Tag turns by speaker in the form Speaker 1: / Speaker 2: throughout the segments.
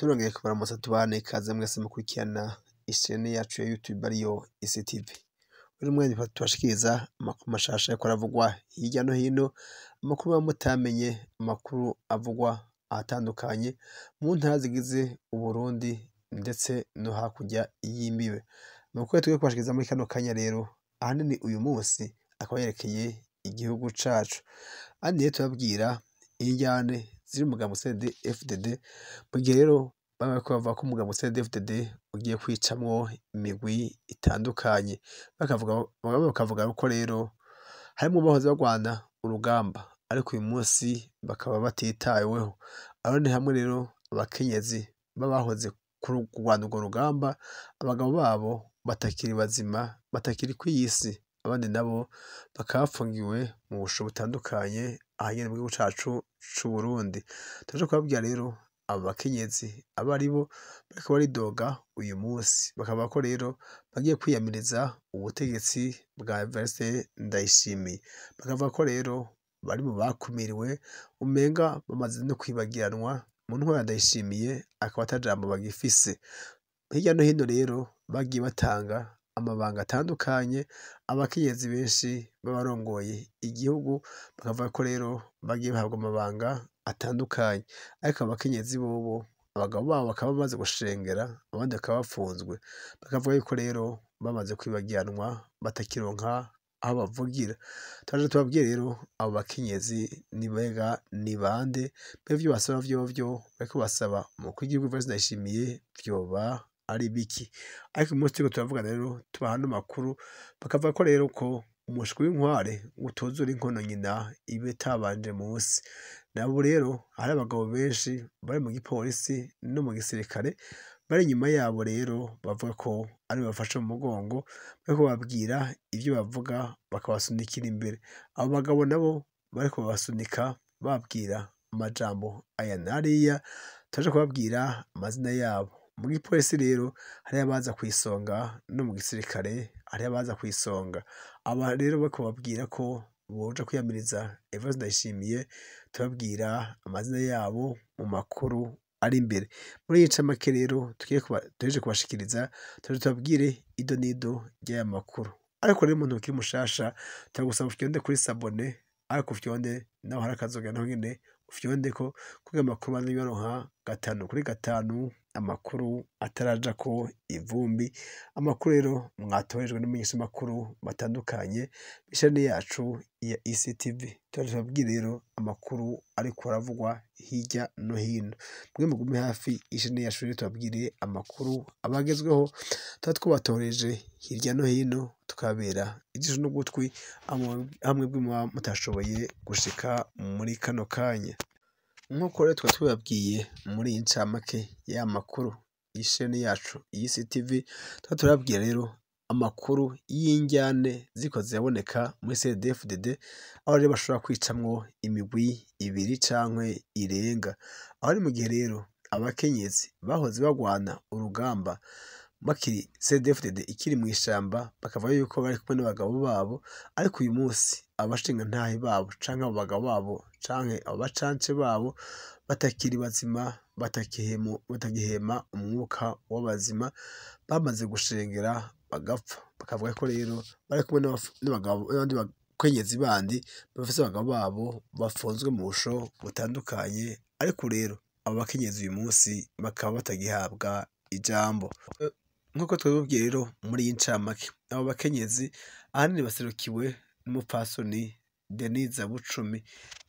Speaker 1: Turongeye kubaramutsa tubane ikaze mwese mukurikirana ishene yacu ya YouTube ariyo Isi TV. Uyu mwanya tubashikiriza amakuru mashasha yariko aravugwa hirya no hino, amakuru muba mutamenye, amakuru avugwa ahatandukanye mu ntara zigize Uburundi ndetse no hakurya y'imbibe. Amakuru tugiye kubashikiriza muri kano kanya rero ahanini uyu munsi akaba yerekeye igihugu cacu. Ahandi rero turababwira injyane ziri mu mugambwe CNDD-FDD, mu gihe rero bamwe bariko bavuga ko umugambwe CNDD-FDD ugiye kwicamwo imigwi itandukanye. Bamwe bakavuga ko rero harimwo abahoze barwana urugamba ariko uyu munsi bakaba batitaweho. Aho ni hamwe rero abakenyezi b'abahoze kurwana urwo rugamba, abagabo babo batakiri bazima, batakiri kw'iyi si. Abandi nabo bakaba bafungiwe mu busho butandukanye aha nyene mu gihugu cacu c'Uburundi. Turaje kubabwira rero abo bakenyezi abo aribo bariko baridoga uyu munsi, bakavuga ko rero bagiye kwiyamiriza ubutegetsi bwa Evariste Ndayishimiye. Bakavuga ko rero bari mu bakumiriwe, umenga bamaze no kwibagiranwa mu ntwaro ya Ndayishimiye, akaba ata jambo bagifise. Hirya no hino rero bagiye batanga amabanga atandukanye, abakenyezi benshi b'abarongoye igihugu bakavuga ko rero bagiye bahabwa amabanga atandukanye, ariko abakenyezi bobo abagabo babo bakaba bamaze gushengera, abandi bakaba bafunzwe. Bakavuga yuko rero bamaze kwibagiranwa batakironka aho bavugira. Turaje tubabwire rero abo bakenyezi mbega ni bande, mbega ivyo basaba vyovyo bariko basaba umukuru w'igihugu Evariste Ndayishimiye vyoba ari biki? Ariko uyu munsi turiko turavuga rero tubaha ano makuru, bakavuga ko rero ko umushwi w'inkware utuzura inkono nyina iba itabanje musi. Nabo rero hari abagabo benshi bari mu gipolisi no mu gisirikare bari inyuma yabo rero bavuga ko aribo bafashe mu mugongo, bariko bababwira ivyo bavuga bakabasunikira imbere. Abo bagabo nabo bariko babasunika bababwira amajambo aya n'ariya, turaje kubabwira amazina yabo. Mu gipolisi rero hariho abaza kw'isonga no mu gisirikare hariho abaza kw'isonga. Aba rero bariko bababwira ko boja kwiyamiriza Evariste Ndayishimiye, tubabwira amazina yabo mu makuru ari imbere. Muri iyi ncamake rero duhejeje kubashikiriza, turaje tubabwire ido n'ido ry'aya makuru. Ariko rero umuntu ukiri mushasha turagusaba ufyonde kuri sabone, ariko ufyonde naho hari akazoga naho nyene ufyondeko kugira amakuru banze baronka gatanu kuri gatanu, amakuru atarajako ivumbi, amakuru rero mwatohejwe n'umumenyeshamakuru batandukanye b'ishane yacu ya Isi TV. Turaje tubabwire rero amakuru ariko aravugwa hirya no hino. Mwe mugume hafi y'ishane yacu rero tubabwire amakuru abagezweho tuba twabatohoreje hirya no hino, tukababera ijisho n'ugutwi hamwe muba mutashoboye gushika muri kano kanya. Nk'uko rero twari tubabwiye muri iyi ncamake y'aya makuru y'ishene yacu y'Isi TV, tuba turababwira rero amakuru y'injyane ziriko ziraboneka muri CNDD-FDD, aho rero bashobora kwicamwo imigwi ibiri cankwe irenga. Aho ari mu gihe rero abakenyezi bahoze barwana urugamba bakiri CNDD-FDD ikiri mw'ishamba, bakavuga yuko bari kumwe n'abagabo babo, ariko uyu munsi abashingantahe babo canke abo bagabo babo canke abo bacance babo batakiri bazima, batagihema umwuka w'abazima, bamaze gushengera bagapfa. Bakavuga ko rero bari kumwe n'abandi bakenyezi bandi bafise abagabo babo bafunzwe mu busho butandukanye, ariko rero abo bakenyezi uyu munsi bakaba batagihabwa ijambo. Nk'uko twabibabwiye rero muri iyi ncamake, abo bakenyezi ahanini baserukiwe n'umupfasoni Denise Bucumi,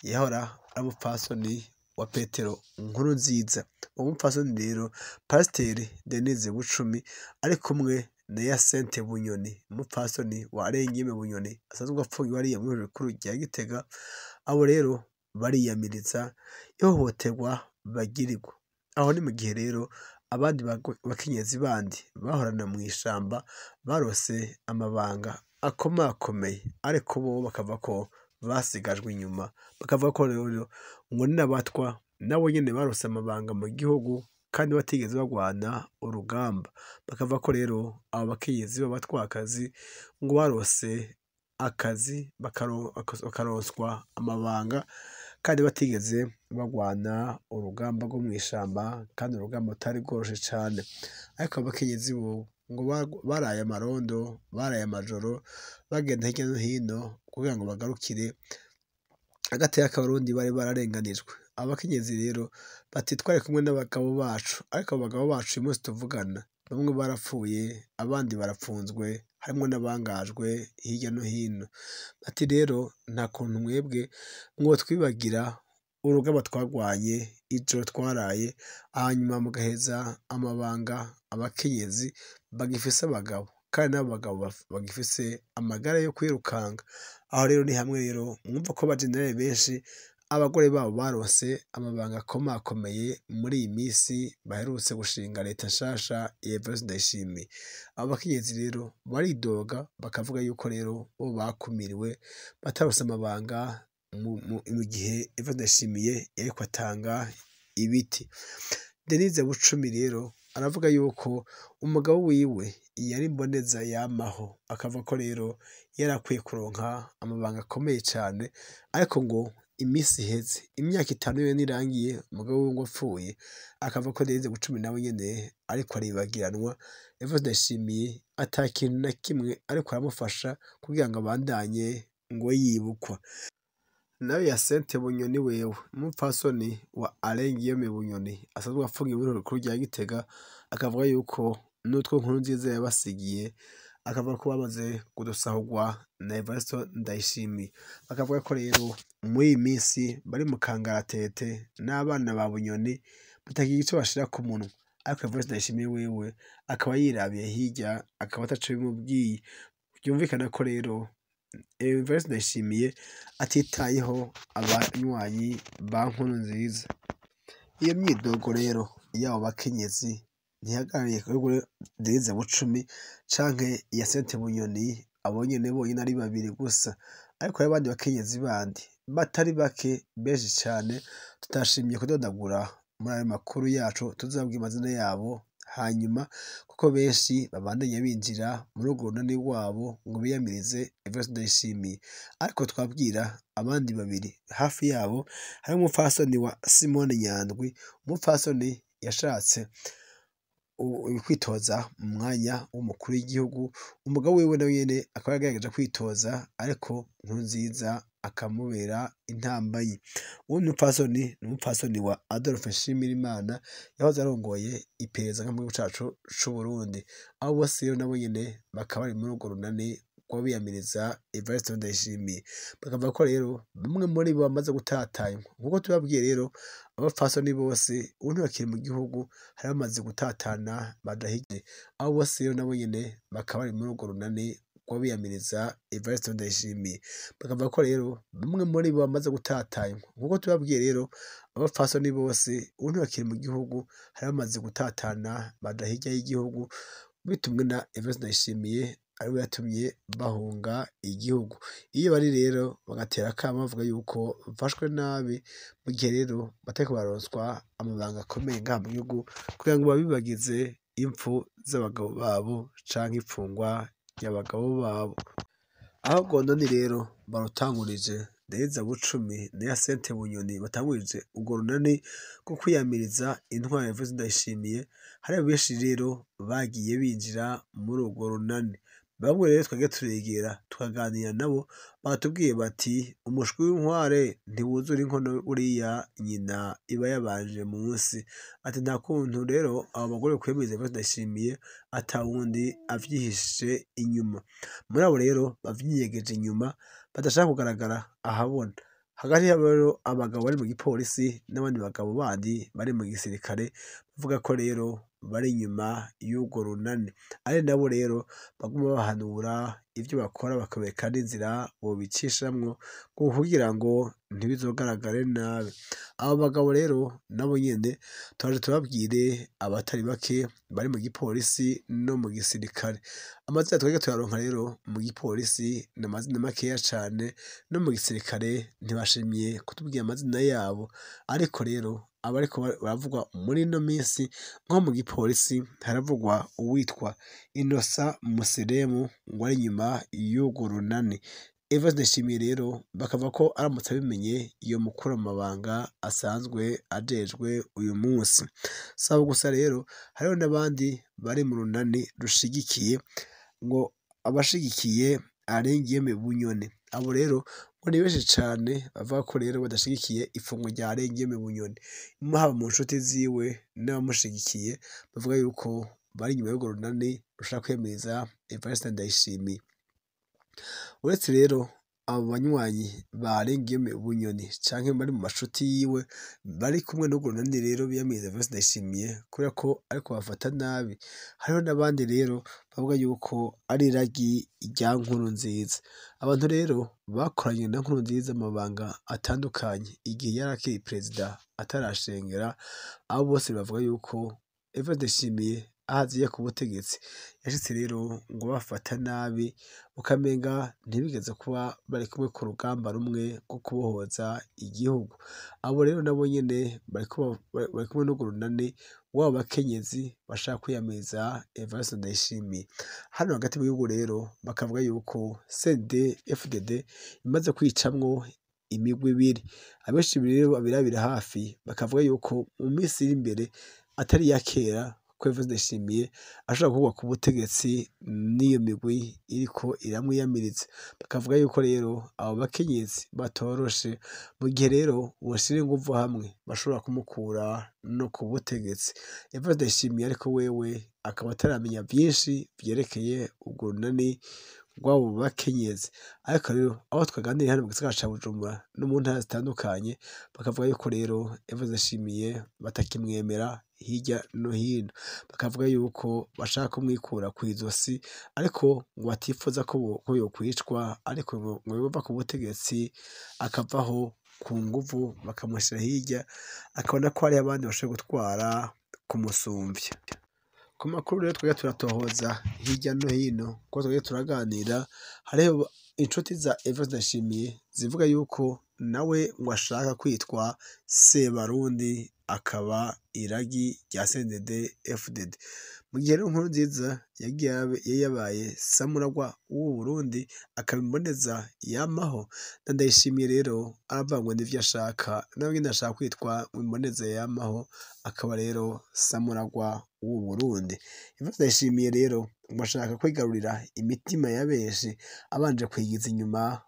Speaker 1: yahora ari umupfasoni wa Petero Nkurunziza. Uwo mupfasoni rero Pasiteri Denise Bucumi ari kumwe na Yasente Bunyoni, umupfasoni wa Arengiyeme Bunyoni asanzwe apfungiwe hariya mw'ijuru rikuru rya Gitega. Abo rero bariyamiriza ihohoterwa bagirirwa. Aho ni mu gihe rero abandi bakenyezi bandi bahorana mw'ishamba barose amabanga akomakomeye, ariko bo bakavuga ko basigajwe inyuma. Bakavuga ko rero ngo ni n'abatwa nabo nyene barose amabanga mu gihugu kandi batigeze barwana urugamba. Bakavuga ko rero abo bakenyezi b'abatwakazi ngo barose akazi bakaronswa amabanga kandi batigeze bagwana urugamba rwo mw'ishamba kandi urugamba rutari rworoshe cane. Ariko abakenyezi bo ngo baraye amarondo, baraye amajoro bagenda hirya no hino kugira ngo bagarukire agateka k'abarundi bari bararenganijwe. Abakenyezi rero bati twari kumwe n'abagabo bacu, ariko abo bagabo bacu uyu munsi tuvugana bamwe barapfuye, abandi barapfunzwe, harimwo n'abangajwe hirya no hino. Bati rero nta kuntu mwebwe mwotwibagira urugamba twarwanye, ijoro twaraye, hanyuma mugaheza amabanga abakenyezi bagifise abagabo, kandi n'abo bagabo bagifise amagara yo kwirukanga. Aho rero ni hamwe rero mwumva ko abajenerali benshi abagore babo baronse amabanga akomakomeye muri iyi misi baherutse gushinga leta nshasha ya Evariste Ndayishimiye. Abo bakenyezi rero baridoga bakavuga yuko rero bo bakumiriwe bataronse amabanga mu gihe Evariste Ndayishimiye yariko atanga ibiti. Denise Bucumi rero aravuga yuko umugabo wiwe yari imboneza yamaho, akavuga ko rero yari akwiye kuronka amabanga akomeye cane, ariko ngo imisi iheze, imyaka 5 yo nirangiye umugabo wiwe ngo apfuye, akavuga ko Denise Bucumi nawe nyene ariko aribagiranwa. Evariste Ndayishimiye ata kintu na kimwe ariko aramufasha kugira ngo abandanye ngo yibukwa. Nawe Hyacinthe Bunyoni wewe umupfasoni wa Alain Guillaume Bunyoni asanzwe afungiwe mu rukuru rya Gitega, akavuga yuko n'utwo Nkurunziza yabasigiye, akavuga ko bamaze kudusahurwa na Evariste Ndayishimiye. Bakavuga ko rero muri iyi misi bari mu kangaratete n'abana ba Bunyoni batakigira ico bashira ku munwa, ariko Evariste Ndayishimiye wewe akaba yirabiye hirya, akaba ataco bimubwiye. Vyumvikana ko rero Evariste Ndayishimiye atitayeho abanywanyi ba Nkurunziza. Iyo myidogo rero y'abo bakenyezi ntihagarariye kuri Denise Bucumi canke Hyacinthe Bunyoni, abo nyene bonyene ari babiri gusa, ariko hari abandi bakenyezi bandi batari bake benshi cane tutashimye kudondagura muri ayo makuru yacu, tuzababwira amazina yabo hanyuma, kuko benshi babandanya binjira muri urwo runani rwabo ngo biyamirize Evariste Ndayishimiye. Ariko twabwira abandi babiri hafi yabo, hari umupfasoni wa Simone Nyandwi, umupfasoni yashatse kwitoza mu mwanya w'umukuru w'igihugu, umugabo wiwe nawe nyene akaba yagerageje kwitoza, ariko Nkurunziza akamubera intambanyi. Uwundi mupfasoni ni umupfasoni wa Adolphe Nshimirimana yahoze arongoye iperereza mu gihugu cacu c'Uburundi. Abo bose rero nabo nyene bakaba bari muri urwo runani rwo biyamiriza Evariste Ndayishimiye. Bakavuga ko rero bamwe muri bo bamaze gutatanywa. Nkuko tubabwiye rero abapfasoni bose ubu ntibakiri mu gihugu, hari bamaze gutatana badahije. Abo bose rero nabo nyene bakaba bari muri urwo runani rwo biyamiriza Evariste Ndayishimiye. Bakavuga ko rero bamwe muri bo bamaze gutatanywa. Nkuko tubabwiye rero abapfasoni bose ubu ntibakiri mu gihugu, hari bamaze gutatana badahirya y'igihugu, bitumwe na Evariste Ndayishimiye ariwe yatumye bahunga igihugu. Iyo bari rero bagatera akamo bavuga yuko bafashwe nabi, mu gihe rero batariko baronswa amabanga akomeye ngaha mu gihugu kugira ngo babibagize impfu z'abagabo babo canke ifungwa ry'abagabo babo. Aho Gondoni rero barutangurije, Denise Bucumi na Hyacinthe Bunyoni batangurije urwo runani rwo kwiyamiriza intwaro ya Evariste Ndayishimiye, hari benshi rero bagiye binjira muri urwo runani. Bamwe rero twagiye turegera tukaganira nabo, batubwiye bati umushwi w'inkware ntiwuzura inkono buriya nyina iba yabanje munsi. Ati nta kuntu rero abo bagore kwemeza Evariste Ndayishimiye ata wundi avyihishe inyuma. Muri abo rero bavyinyegeje inyuma badashaka kugaragara ahabona. Hagati yabo rero abagabo bari mu gipolisi n'abandi bagabo bandi bari mu gisirikare, bavuga ko rero bari inyuma y'urwo runani, ari nabo rero baguma bahanura ivyo bakora bakabereka n'inzira bobicishamwo kugira ngo ntibizogaragare nabi. Abo bagabo rero nabo nyene twaje tubabwire abatari bake bari mu gipolisi no mu gisirikare. Amazina twagiye turaronka rero mu gipolisi ni amazina makeya cane, no mu gisirikare ntibashimye kutubwira amazina yabo, ariko rero abariko baravugwa muri ino minsi nko mu gipolisi haravugwa uwitwa Innocent Museremu ngo ari inyuma y'urwo runani. Evariste Ndayishimiye rero bakavuga ko aramutse abimenye yomukura mu mabanga asanzwe ajejwe uyu munsi. Si abo gusa rero hariho n'abandi bari mu runani rushigikiye ngo abashigikiye Alain Guillaume Bunyoni. Abo rero ngo ni benshi cane bavuga ko rero badashigikiye ifungwa rya Alain Guillaume Bunyoni. Haba mu nshuti ziwe n'abamushigikiye bavuga yuko bari inyuma y'urwo runani rushaka kwemeza Evariste Ndayishimiye. Uretse rero abo banywanyi ba Alain Guillaume Bunyoni canke bari mu mashuti yiwe bari kumwe n'urwo runani rero biyamiriza Evariste Ndayishimiye kubera ko ariko bafata nabi, hariho n'abandi rero bavuga yuko ari iragi rya Nkurunziza. Abantu rero bakoranye na Nkurunziza amabanga atandukanye igihe yari akiri perezida atarashengera, abo bose bavuga yuko Evariste Ndayishimiye aho aziye ku butegetsi yashitse rero ngo bafata nabi ukamenga ntibigeze kuba bari kumwe ku rugamba rumwe rwo kubohoza igihugu. Abo rero nabo nyene bari kumwe n'urwo runani w'abo bakenyezi bashaka kwiyamiriza Evariste Ndayishimiye. Hano hagati mu gihugu rero bakavuga yuko CNDD-FDD imaze kwicamwo imigwi ibiri. Abenshi rero babirabira hafi bakavuga yuko mu minsi iri imbere atari iya kera ko Evariste Ndayishimiye ashobora gukurwa ku butegetsi n'iyo migwi iriko iramwiyamiriza. Bakavuga yuko rero abo bakenyezi batoroshe, mu gihe rero boshira inguvu hamwe bashobora kumukura no ku butegetsi. Evariste Ndayishimiye ariko wewe akaba ataramenya vyinshi vyerekeye urwo runani rw'abo bakenyezi. Ariko rero abo twaganiriye hano mu gisagara ca Bujumbura no mu ntara zitandukanye bakavuga yuko rero Evariste Ndayishimiye batakimwemera hirya no hino. Bakavuga yuko bashaka kumwikura kw'izosi ariko ngo batifuza ko yokwicwa, ariko ngo yova ku butegetsi akavaho ku nguvu bakamushira hirya, akabona ko hariho abandi bashoboye gutwara kumusumvya. Ku makuru rero twebwe turatohoza hirya no hino kuko twebwe turaganira, hariho inshuti za Evariste Ndayishimiye zivuga yuko nawe ngo ashaka kwitwa Sebarundi akaba iragi rya CNDD-FDD. Mu gihe rero Nkurunziza yari yabaye samuragwa w'u Burundi akaba imboneza yamaho, na Ndayishimiye rero aravangwa n'ivyo ashaka, nawe nyene ashaka kwitwa imboneza yamaho akaba rero samuragwa w'u Burundi. Evariste Ndayishimiye rero ngo ashaka kwigarurira imitima ya benshi abanje kwigiza inyuma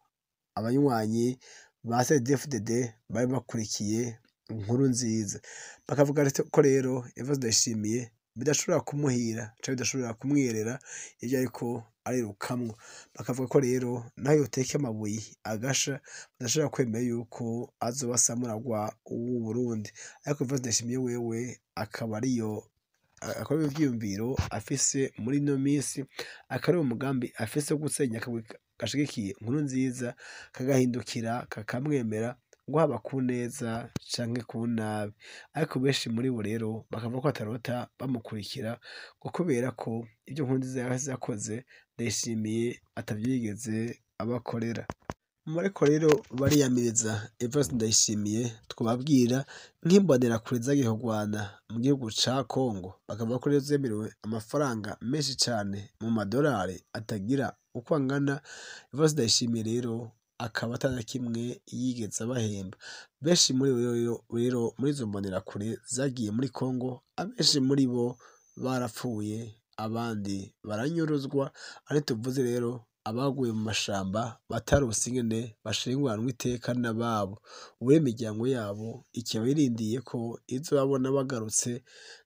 Speaker 1: abanywanyi ba CNDD-FDD bari bakurikiye Nkurunziza. Bakavuga ko rero Evariste Ndayishimiye bidashobora kumuhira canke bidashobora kumwiyerera ivyo ariko arirukamwo. Bakavuga ko rero naho yoteka amabuye agasha badashobora kwemera yuko azoba samuragwa w'u Burundi. Ariko Evariste Ndayishimiye wewe akaba ariyo vyiyumviro afise muri ino misi, akaba ariwo mugambi afise wo gusenya akagwi gashigikiye Nkurunziza kagahindukira kakamwemera ngo haba ku neza canke ku nabi. Ariko benshi muri bo rero bakavuga ko batarota bamukurikira ngo kubera ko ivyo Nkurunziza yakoze Ndayishimiye atavyigeze abakorera. Ariko rero bariyamiriza Evariste Ndayishimiye twobabwira nk'imbonerakure zagiye kurwana mu gihugu ca Congo, bakavuga ko rero zemerewe amafaranga menshi cane mu madorari atagira uko angana. Evariste Ndayishimiye rero akaba atana kimwe yigeze abahemba. Benshi muri rero muri izo mbonerakure zagiye muri Congo, abenshi muri bo barapfuye abandi baranyuruzwa. Ariko tuvuze rero abaguye mu mashamba batarose ingene bashinguranwa iteka n'ababo, ubu imiryango yabo ikaba irindiye ko izobabona bagarutse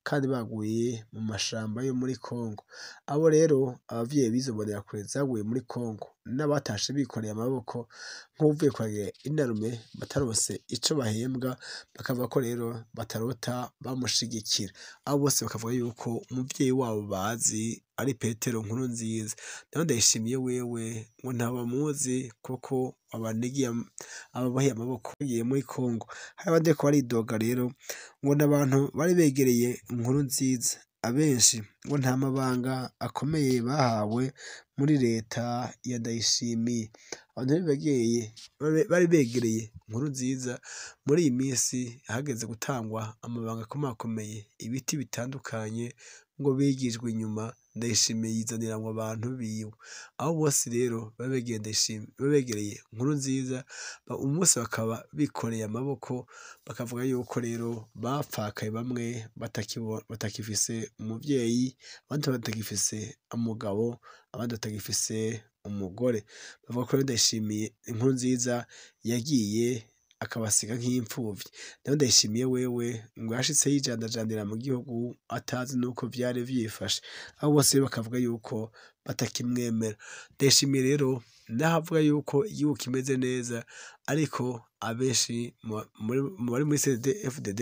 Speaker 1: kandi baguye mu mashamba yo muri Congo. Abo rero abavyeyi b'izo mbonerakure zaguye muri Congo n'abatashe bikoreye amaboko nk'uvuye kwagera inarume batarose ico bahembwa, bakavuga ko rero batarota bamushigikira. Abo bose bakavuga yuko umuvyeyi wabo bazi ari Petero Nkurunziza. Naho Ndayishimiye wewe ngo ntabamuzi kuko ababoheye amaboko bagiye muri Congo. Hari abandi bariko baridoga rero ngo n'abantu bari begereye Nkurunziza, abenshi ngo nta mabanga akomeye bahawe muri leta ya Ndayishimiye. abantu bari begereye Nkurunziza muri iyi minsi hageze gutangwa amabanga akomakomeye, ibiti bitandukanye ngo bigijwe inyuma, Ndayishimiye yizanira ngo abantu biwe, aho bose rero begereye Nkurunziza umunsi bakaba bikoreye amaboko, bakavuga yuko rero bapfakaye, bamwe batakifise umuvyeyi, abandi batagifise umugabo, abandi batagifise umugore, bavuga ko rero Ndayishimiye Nkurunziza yagiye akabasiga nk'impfuvyi, naho Ndayishimiye wewe ngo yashitse yijandajanira mu gihugu atazi nuko vyari vyifashe, aho bose bakavuga yuko batakimwemera. Ndayishimiye rero naho avuga yuko igihugu kimeze neza, ariko abenshi mu bari muri CNDD-FDD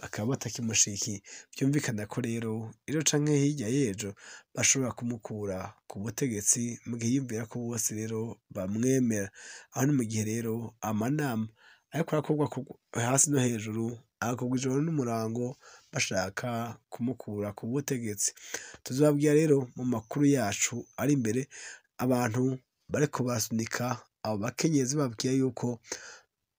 Speaker 1: bakaba batakimushigikiye, vyumvikana ko rero ejo canke hirya y'ejo bashobora kumukura ku butegetsi mu gihe yiyumvira ko bose rero bamwemera, aho ni mu gihe rero amanama ariko arakorwa hasi no hejuru, agakorwa ijoro n'umurango bashaka kumukura ku butegetsi. Tuzobabwira rero mu makuru yacu ari imbere, abantu bariko barasunika abo bakenyezi bababwira yuko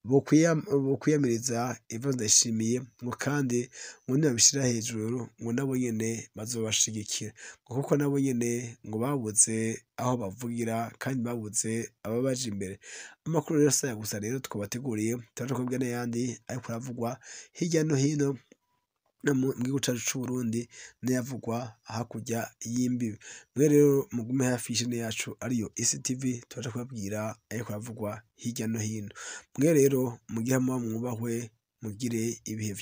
Speaker 1: bokwiyamiriza Evariste Ndayishimiye, ngo kandi ngo nibabishira hejuru ngo nabo nyene bazobashigikira, ngo kuko nabo nyene ngo babuze aho bavugira kandi babuze ababaja imbere. Amakuru rero saya gusa rero twabateguriye, turaja kubabwira n'ayandi ariko aravugwa hirya no hino mu gihugu cacu c'Uburundi, n'ayavugwa hakurya y'imbibe. Mwe rero mugume hafi y'ishene yacu ariyo Isi TV, turaja kubabwira ayariko aravugwa hirya no hino. Mwe rero mugire muba mwubahwe, mugire ibihe